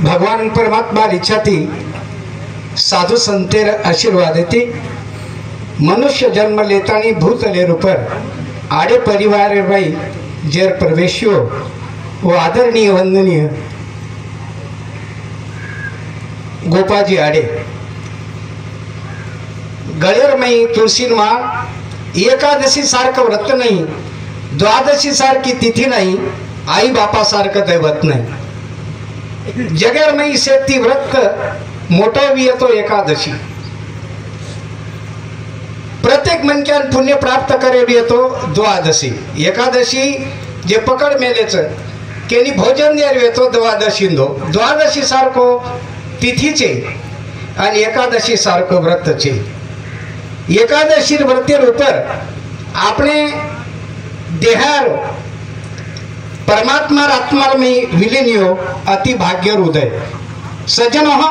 भगवान परमात्मा इच्छा थी साधु संतेर आशीर्वाद थी मनुष्य जन्म लेतानी भूत लेर ऊपर आड़े परिवार भाई जेर प्रवेशियो वो आदरणीय वंदनीय गोपाजी आड़े गळेर मई तुलसी माळ एकादशी सारखं व्रत नाही, द्वादशी सारखी तिथी नाही, आई बापा सारखं दैवत नाही। जगेर मई शेती व्रत मोठं येतो एकादशी, प्रत्येक मनक्यान पुण्य प्राप्त करेल येतो द्वादशी। एकादशी जे पकड मेलेच केनी भोजन द्यार येतो द्वादशींदो, द्वादशी सारखो तिथीचे आणि एकादशी सारखो व्रतचे। एकादशी व्रतेर ऊपर आपने देहार परमात्मा आत्मा में विलीन हो अति भाग्य हृदय सज्जन हो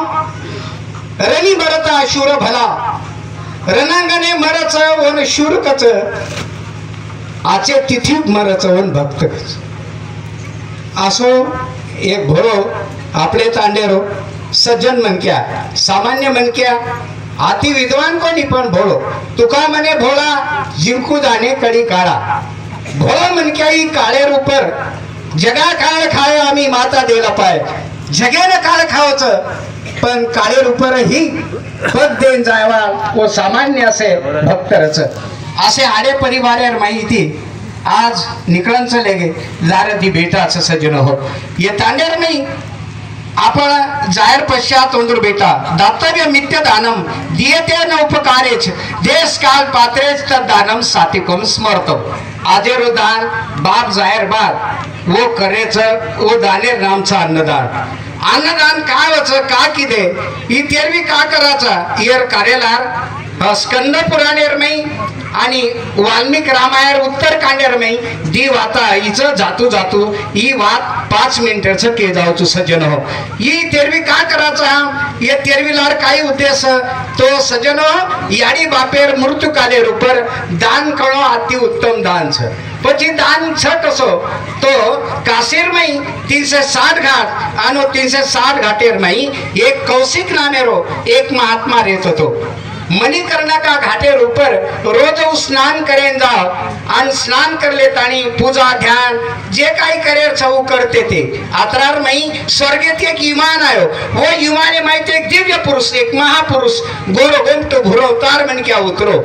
रणी मरता शूर भला रणांगणे मरच वन शूर कच आचे तिथी मरच वन भक्त कच। असो एक भोरो आपले तांडेरो सज्जन मनक्या सामान्य मनक्या अति विद्वान कोणी पण भोळो तुका मने भोळा जिंकू दाने कडी काळा। भोळा मनक्या ही काळेर ऊपर जगा काळ खाय आम्ही माता देला पाय जगेने काळ खावच पण काळेर ऊपर ही पद देन जायवा वो सामान्य असे भक्तरच असे आडे परिवारेर माहिती आज निकळंच लेगे जारती बेटाच सज्जन हो ये तांडेर नाही आपण जाहीर पश्चात तोंदूर बेटा दातव्य मित्य दानम दियते न उपकारेच देश काल पात्रेच तर दानम सातिकम स्मरतो। आजेरो दान बाप जाहीर बाप वो करेच वो दानेर नामचा अन्नदान। अन्नदान काय वच का किदे ही तेरवी का कराचा येर कार्यालार स्कंद पुराणेर मई आणि वाल्मिक रामायण उत्तर कांडेर मई दी वाता हिच जातू जातू ही वात 5 मिनिटाचं के जाऊचू सज्जन हो। ही तेरवी का कराचा ये तेरवी लार काही उद्देश तो सज्जन हो याडी बापेर मृत्यू काले ऊपर दान करो अति उत्तम दान छ। પછી દાન छ कसो तो काशीर में 360 घाट आनो 360 घाटेर में एक कौशिक नामेरो एक महात्मा रहतो तो मणिकर्णा का घाटेर ऊपर रोज स्नान करें जाओ आणि स्नान कर लेतानी पूजा ध्यान जे काही करेर छऊ करते थे। आतरार में स्वर्गेत एक ईमान आयो वो ईमाने माहिती एक दिव्य पुरुष एक महापुरुष गोरो गोमटो भुरो अवतार मन क्या उतरो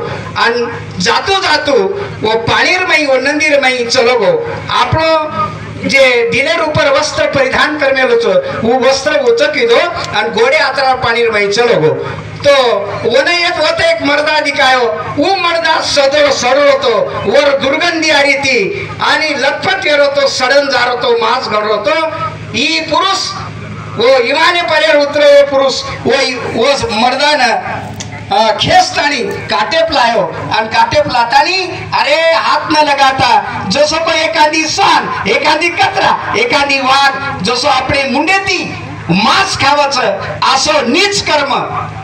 आणि जातो जातो वो पाणीर में वो नंदीर में चलो गो आपलो जे दिलेर ऊपर वस्त्र परिधान करमेलो छो वो वस्त्र उचकी दो आणि गोडे आतरार पाणीर में चलो गो तो वने एक होते एक मर्दा दिखायो वो मर्दा सदो सडो तो वर दुर्गंधी आ रही थी आणि लखपत येरो तो सडन जारो तो मांस गडरो तो ई पुरुष वो इमाने परेर उतरो वो पुरुष वो मर्दा ना खेसतानी काटेप लायो आणि काटेप लातानी अरे हाथ न लगाता जसो को एखादी सान एखादी कतरा एखादी वाघ जसो आपले मुंडेती मांस खावच असो नीच कर्म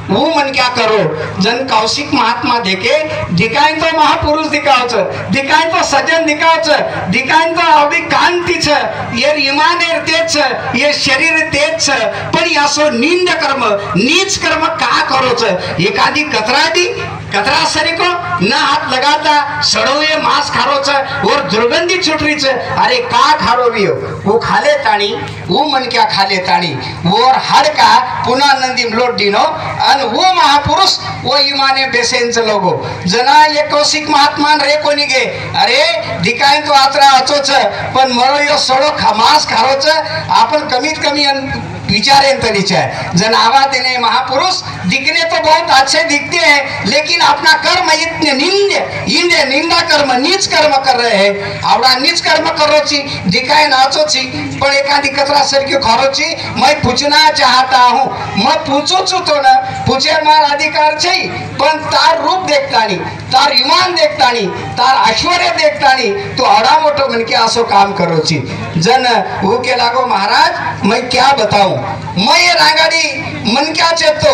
वो मन क्या करो जन कौशिक महात्मा देखे दिखाई तो महापुरुष दिखावच दिखाई तो सज्जन दिखावच दिखाई तो अभी कांति छ ये ईमानेर तेज छ ये शरीर तेज छ पण यासो निंद कर्म नीच कर्म का करो छ एखादी कतरा दी कतरा सरी को न हाथ लगाता सड़ो ये मांस खारो छ और दुर्गंधी छुटरी छ अरे का खारो भी हो वो खाले तानी वो मन क्या खाले तानी वो हर का पुनः नंदी लोट दिनो वो महापुरुष वो ईमाने बेसेंच लोगो जना ये कौशिक महात्मा रे कोनी गे अरे दिखाई तो आतरा अचोच पण मरो यो सडो खमास खारोच आपण कमीत कमी विचारें तरीच है जन आवा देने महापुरुष दिखने तो बहुत अच्छे दिखते हैं लेकिन अपना कर्म इतने निंदे निंदा कर्म नीच कर्म कर रहे हैं आवड़ा नीच कर्म करो छी दिखाए नाचो छी पण एखादी कतरा सरकी खरो छी मैं पूछना चाहता हूँ मैं पूछू छु तो ना पूछे मार अधिकार छे पण तार रूप देखता नहीं तार ईमान देखता नहीं तार ऐश्वर्य देखता नहीं तो अड़ा मोटो मन के आसो काम करो छी जन वो के लागो महाराज मैं क्या बताऊं मैं ये रांगाडी मन क्या चेतो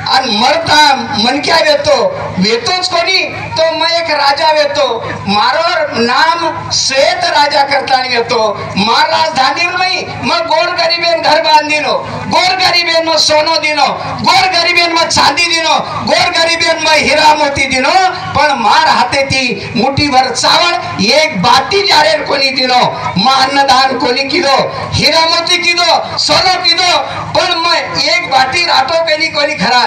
आणि मरता मन क्या वेतो वेतोच कोणी तो मैं एक राजा वेतो मारो नाम श्वेत राजा करतानी वेतो मार राजधानी में मैं गोर गरीबेन घर बांधिनो गोर गरीबेन में सोनो दिनो गोर गरीबेन में चांदी दिनो गोर गरीबेन में हीरा मोती दिनो पण मार हाथे थी मुट्ठी भर चावल एक बाटी जारे कोनी दिनो मां अन्नदान कोनी कीधो हीरा मोती कीधो सोनो कीधो पण मैं एक बाटी रातो कोनी कोनी खरा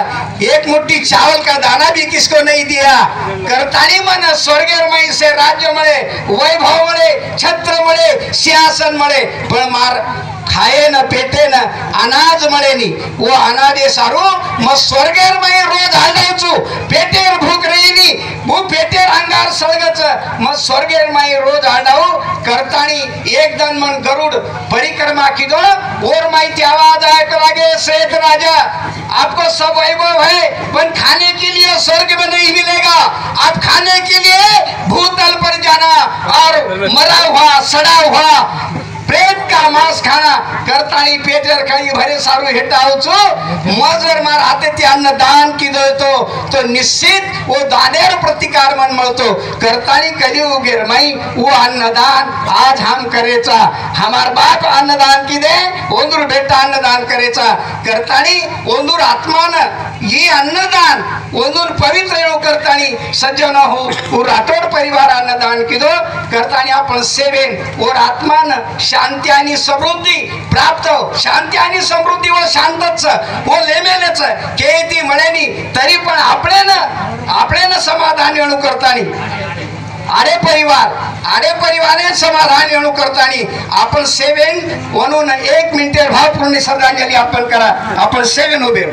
एक मुट्ठी चावल का दाना भी किसको नहीं दिया करतानी मन स्वर्गेर में से राज्य मळे वैभव मळे छत्र मळे सिंहासन मळे पण मार खाए न पेटे न अनाज मळे नी वो अनादे सारो म स्वर्गेर में रोज हालवचू पेटेर भूख रही नी वो पेटेर अंगार सळगच म स्वर्गेर में रोज हालव करतानी एक दिन मन गरुड़ परिक्रमा कीधो और माहिती आवाज आयक लागे श्वेत राजा आपको सब वैभव है पर खाने के लिए स्वर्ग में नहीं मिलेगा आप खाने के लिए भूतल पर जाना और मरा हुआ सड़ा हुआ प्रेत का मांस खाना करतानी पेटेर खाई भरे सारू हेटावचो मजर मार हाते ते अन्न दान कीधो तो निश्चित वो दानेर प्रतिकार मन मळतो करतानी कली उगेर माई वो अन्नदान आज हम करेचा हमार बाप अन्नदान कीधे ओंदूर बेटा अन्नदान करेचा करतानी ओंदूर आत्मान ये अन्नदान ओंदूर पवित्र येणो करतानी सज्जन हो वो राठोड परिवार अन्नदान कीधो करतानी आपण सेवेन और आत्मान शांती आणि समृद्धी प्राप्त शांती आणि समृद्धी व शांतच व लेमेलेच केती मळेनी तरी पण आपले समाधान येणू करतानी आडे परिवारे समाधान येणू करतानी आपण सेवेन म्हणून 1 मिनिट भावपूर्ण श्रद्धांजली आपण करा आपण सेवेन उभे